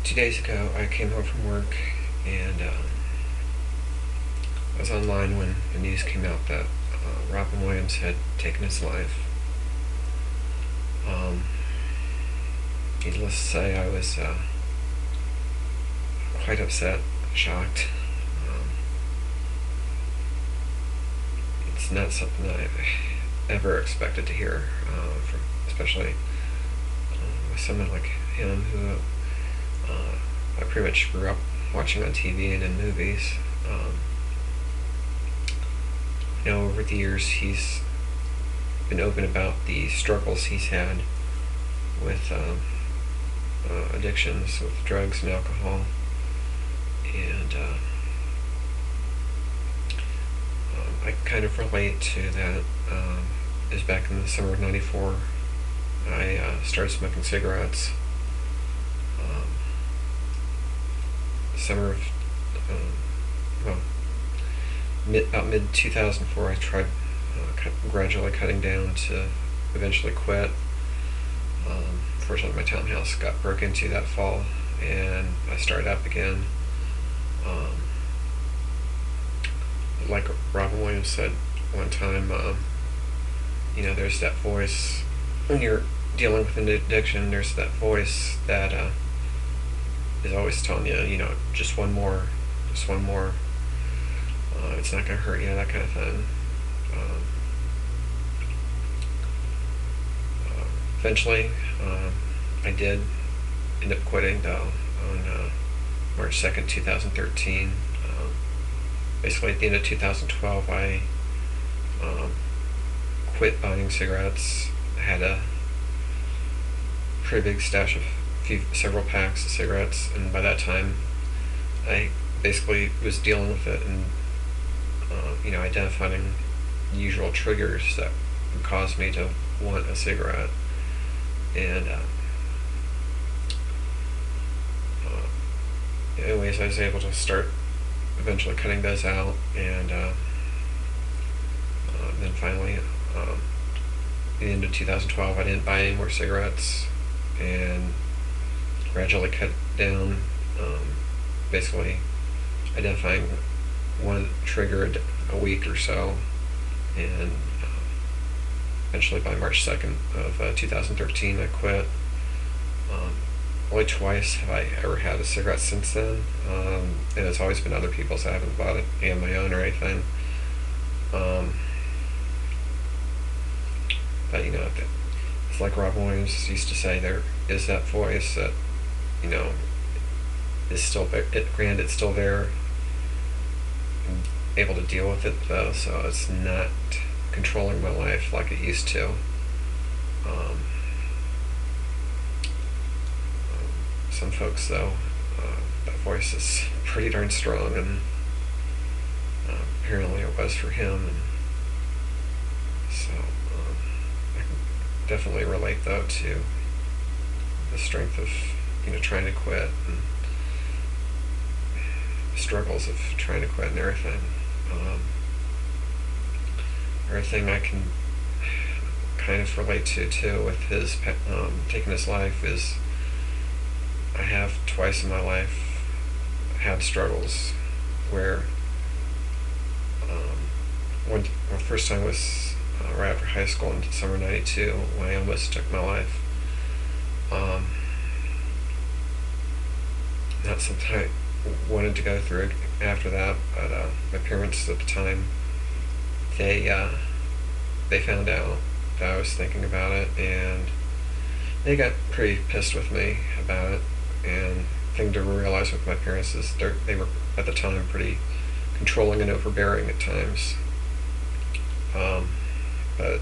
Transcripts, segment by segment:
2 days ago, I came home from work and I was online when the news came out that Robin Williams had taken his life. Needless to say, I was quite upset, shocked. It's not something that I ever expected to hear, from, especially with someone like him who I pretty much grew up watching on TV and in movies. Over the years he's been open about the struggles he's had with addictions, with drugs and alcohol, and I kind of relate to that. Is back in the summer of '94, I started smoking cigarettes. Summer of about mid 2004, I tried gradually cutting down to eventually quit. Fortunately, my townhouse got broke into that fall, and I started up again. Like Robin Williams said one time, there's that voice when you're dealing with an addiction. There's that voice that is always telling you, just one more, just one more. It's not gonna hurt you, that kind of thing. Eventually, I did end up quitting though on March 2nd, 2013. Basically, at the end of 2012, I quit buying cigarettes. I had a pretty big stash of several packs of cigarettes, and by that time, I basically was dealing with it and identifying the usual triggers that would cause me to want a cigarette. And anyways, I was able to start eventually cutting those out, and then finally, at the end of 2012, I didn't buy any more cigarettes and gradually cut down, basically identifying one trigger a week or so, and eventually by March 2nd of 2013, I quit. Only twice have I ever had a cigarette since then, and it's always been other people's. I haven't bought it on my own or anything. But it's like Robin Williams used to say, there is that voice that is still there. Granted, it's still there. I'm able to deal with it though, so it's not controlling my life like it used to. Some folks though, that voice is pretty darn strong, and apparently it was for him, and so I can definitely relate though to the strength of trying to quit, and the struggles of trying to quit and everything. Everything I can kind of relate to too with his taking his life is, I have twice in my life had struggles where the first time was right after high school in summer '92 when I almost took my life. Not something I wanted to go through after that, but my parents at the time, they found out that I was thinking about it, and they got pretty pissed with me about it. And the thing to realize with my parents is they were at the time pretty controlling and overbearing at times. But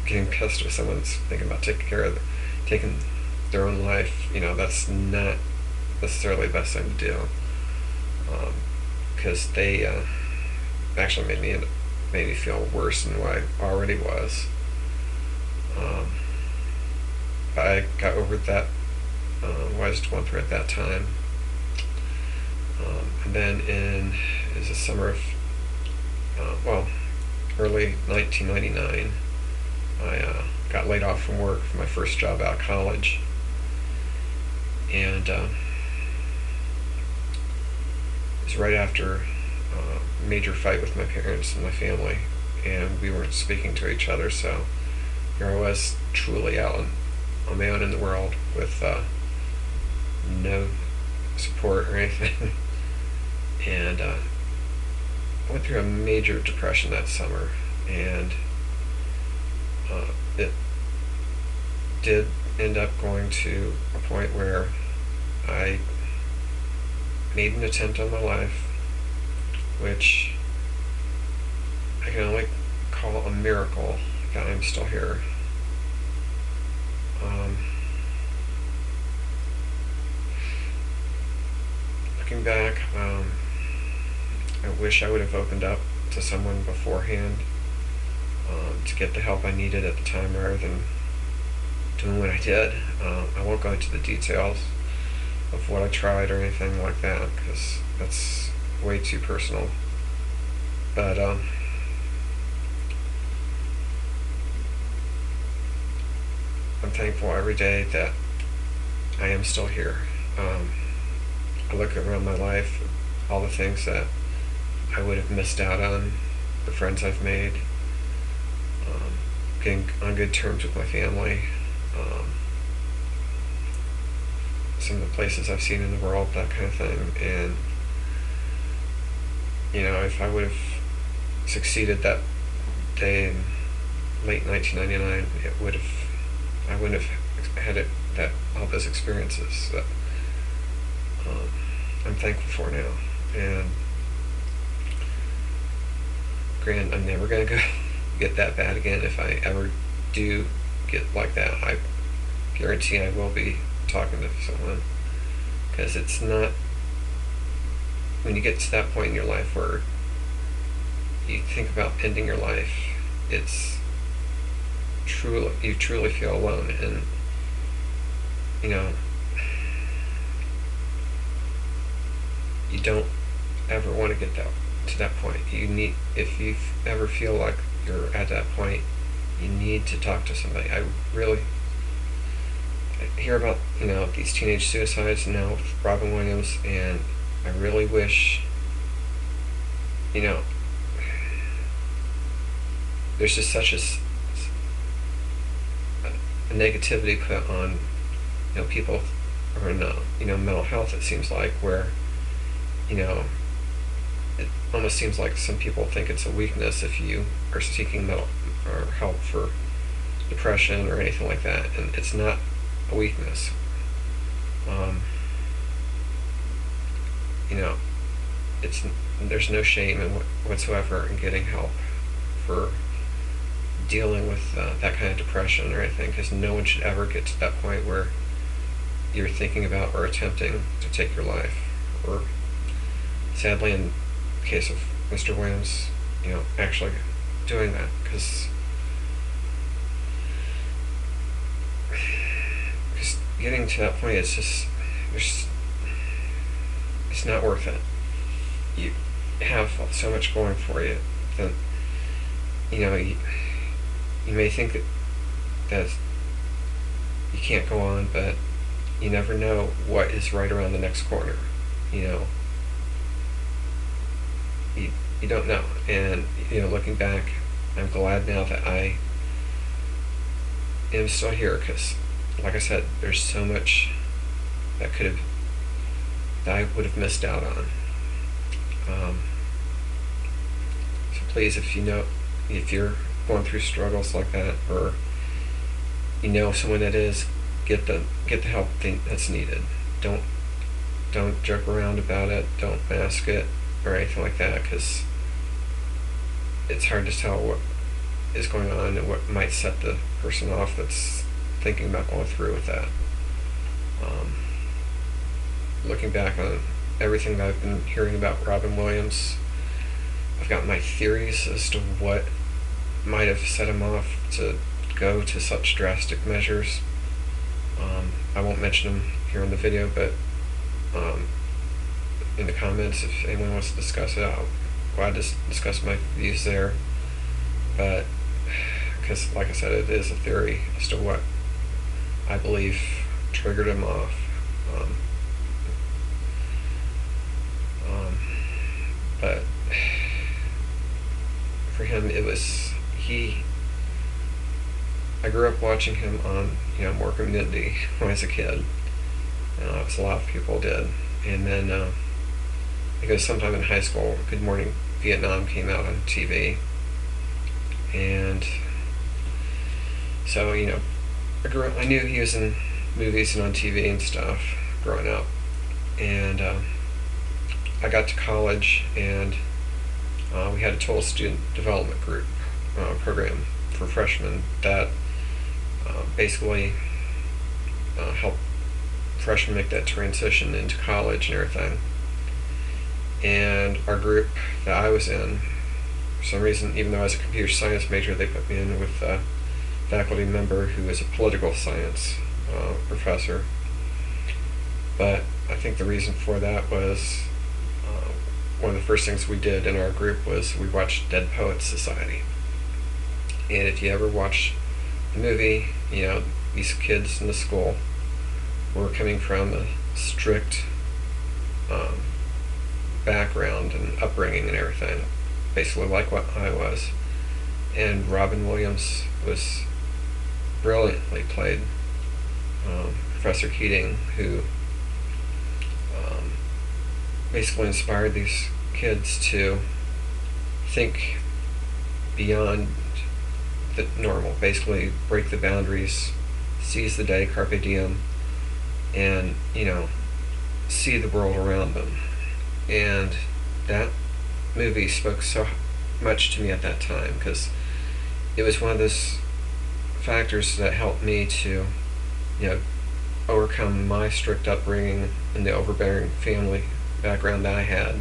getting pissed with someone that's thinking about taking their own life, that's not necessarily the best thing to do. Because they actually made me feel worse than what I already was. But I got over that, what I was going through at that time. And then in the summer of early 1999, I got laid off from work for my first job out of college, and was right after a major fight with my parents and my family, and we weren't speaking to each other. So here I was, truly out on my own in the world with no support or anything. And I went through a major depression that summer, and it did end up going to a point where I made an attempt on my life, which I can only call a miracle that I'm still here. Looking back, I wish I would have opened up to someone beforehand to get the help I needed at the time rather than doing what I did. I won't go into the details of what I tried or anything like that because that's way too personal. But I'm thankful every day that I am still here. I look around my life, all the things that I would have missed out on, the friends I've made, getting on good terms with my family, some of the places I've seen in the world, that kind of thing. And if I would have succeeded that day in late 1999, I wouldn't have had all those experiences that I'm thankful for now. And granted, I'm never gonna go get that bad again. If I ever do get like that, I guarantee I will be talking to someone, because it's not, when you get to that point in your life where you think about ending your life, it's you truly feel alone. And you don't ever want to get to that point. If you ever feel like you're at that point, you need to talk to somebody. I hear about these teenage suicides now with Robin Williams, and I really wish there's just such a negativity put on people around mental health. It seems like where it almost seems like some people think it's a weakness if you are seeking mental or help for depression or anything like that, and it's not a weakness. There's no shame whatsoever in getting help for dealing with that kind of depression or anything, because no one should ever get to that point where you're thinking about or attempting to take your life. Or sadly, in the case of Mr. Williams, actually doing that, because getting to that point, it's not worth it. You have so much going for you that you may think that you can't go on, but you never know what is right around the next corner. You don't know. And looking back, I'm glad now that I am still here, because like I said, there's so much that I would have missed out on. So please, if you're going through struggles like that, or someone that is, get the help that's needed. Don't joke around about it. Don't mask it or anything like that, because it's hard to tell what is going on and what might set the person off that's thinking about going through with that. Looking back on everything that I've been hearing about Robin Williams, I've got my theories as to what might have set him off to go to such drastic measures. I won't mention them here in the video, but in the comments, if anyone wants to discuss it, I'll glad to discuss my views there. But because, like I said, it is a theory as to what I believe triggered him off. but for him, it was I grew up watching him on More Community when I was a kid. As a lot of people did, and then because sometime in high school, Good Morning Vietnam came out on TV, and so I knew he was in movies and on TV and stuff growing up, and I got to college, and we had a total student development group program for freshmen that basically helped freshmen make that transition into college and everything. And our group that I was in, for some reason, even though I was a computer science major, they put me in with a faculty member who is a political science professor. But I think the reason for that was one of the first things we did in our group was we watched Dead Poets Society. And if you ever watch the movie, these kids in the school were coming from a strict background and upbringing and everything, basically like what I was. And Robin Williams was brilliantly played Professor Keating, who basically inspired these kids to think beyond the normal, basically break the boundaries, seize the day, carpe diem, and see the world around them. And that movie spoke so much to me at that time, because it was one of those factors that helped me to overcome my strict upbringing and the overbearing family background that I had,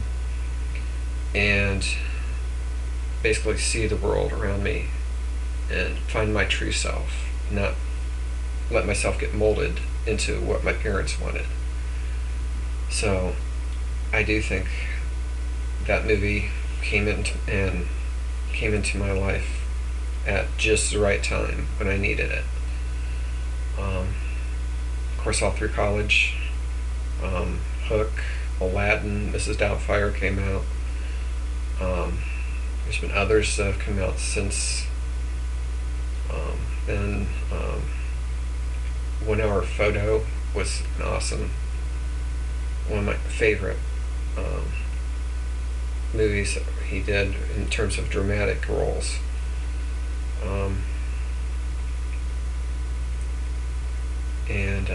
and basically see the world around me and find my true self, not let myself get molded into what my parents wanted. So I do think that movie came into my life at just the right time when I needed it. Of course, all through college, Hook, Aladdin, Mrs. Doubtfire came out. There's been others that have come out since then. 1 Hour Photo was awesome. One of my favorite movies that he did in terms of dramatic roles. And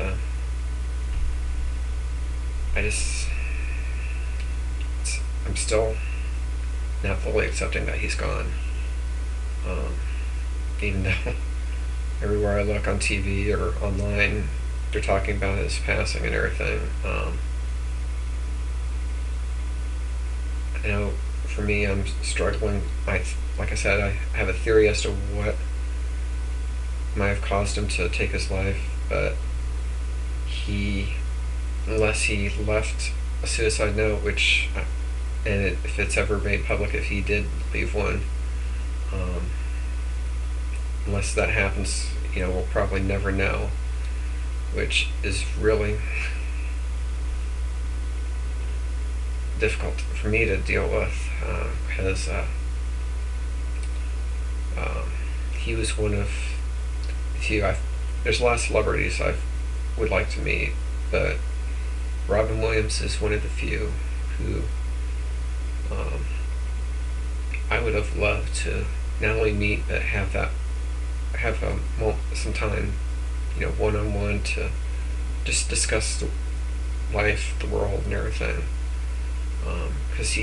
I'm still not fully accepting that he's gone. Even though everywhere I look on TV or online, they're talking about his passing and everything. I know for me, I'm struggling. Like I said, I have a theory as to what might have caused him to take his life, but unless he left a suicide note, if it's ever made public, if he did leave one, unless that happens, we'll probably never know, which is really difficult for me to deal with, because he was one of the few. There's a lot of celebrities I would like to meet, but Robin Williams is one of the few who I would have loved to not only meet but have some time, one-on-one to just discuss the life, the world, and everything. Because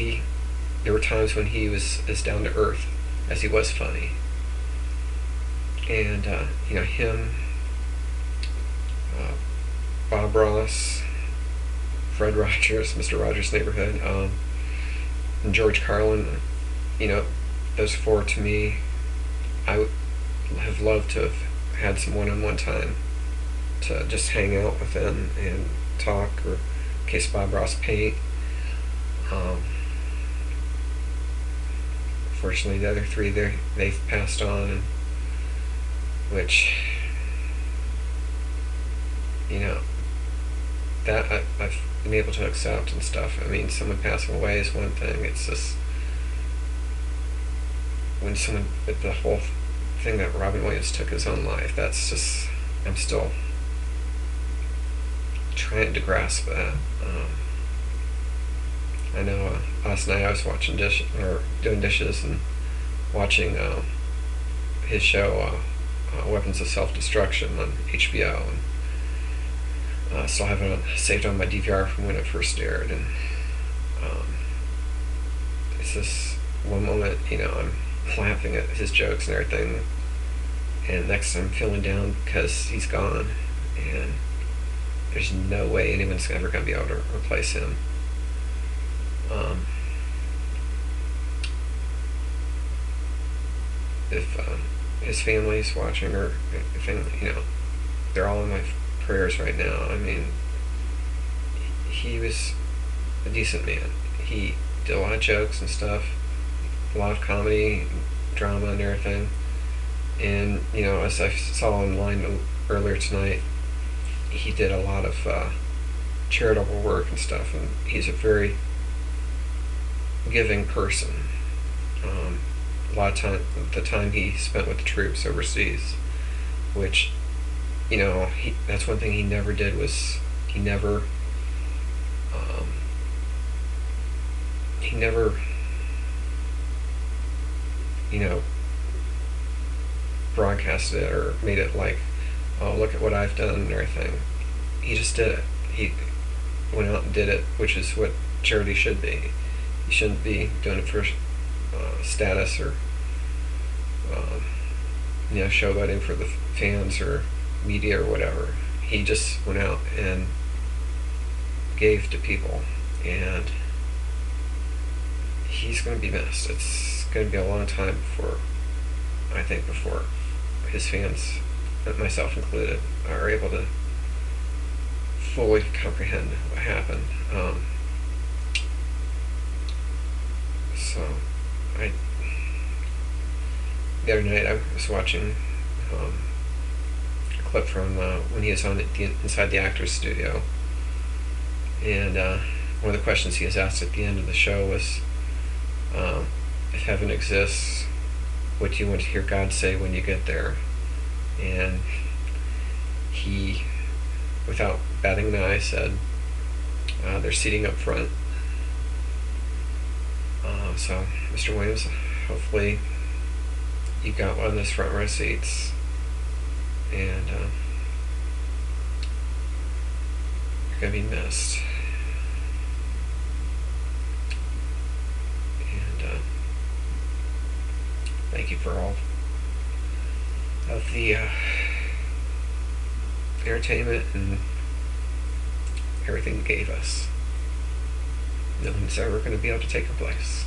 there were times when he was as down to earth as he was funny, and him, Bob Ross, Fred Rogers, Mr. Rogers' Neighborhood, and George Carlin. Those four, to me, I would have loved to have had some one-on-one time to just hang out with them and talk, or in case Bob Ross paint. Fortunately, the other three, they've passed on, and which that I've been able to accept and stuff. I mean, someone passing away is one thing. It's just when someone, the whole thing that Robin Williams took his own life. That's just, I'm still trying to grasp that. I know last night I was watching doing dishes and watching his show Weapons of Self-Destruction on HBO, and still have it saved on my DVR from when it first aired. And it's just one moment, I'm laughing at his jokes and everything, and next I'm feeling down because he's gone, and there's no way anyone's ever going to be able to replace him. If his family's watching, or if they're all in my prayers right now. I mean, he was a decent man. He did a lot of jokes and stuff, a lot of comedy, drama, and everything. And as I saw online earlier tonight, he did a lot of charitable work and stuff, and he's a very giving person. A lot of the time he spent with the troops overseas, which that's one thing he never did, was he never broadcasted it or made it like, oh, look at what I've done and everything. He just did it. He went out and did it, which is what charity should be. You shouldn't be doing it for status or showboating for the fans or media or whatever. He just went out and gave to people, and he's going to be missed. It's going to be a long time before his fans, myself included, are able to fully comprehend what happened. So the other night I was watching a clip from when he was on inside the actor's studio, and one of the questions he was asked at the end of the show was, if heaven exists, what do you want to hear God say when you get there? And he, without batting an eye, said, they're seating up front. So, Mr. Williams, hopefully you got one of those front row seats, and you're going to be missed. And thank you for all of the entertainment and everything you gave us. No one's ever going to be able to take your place.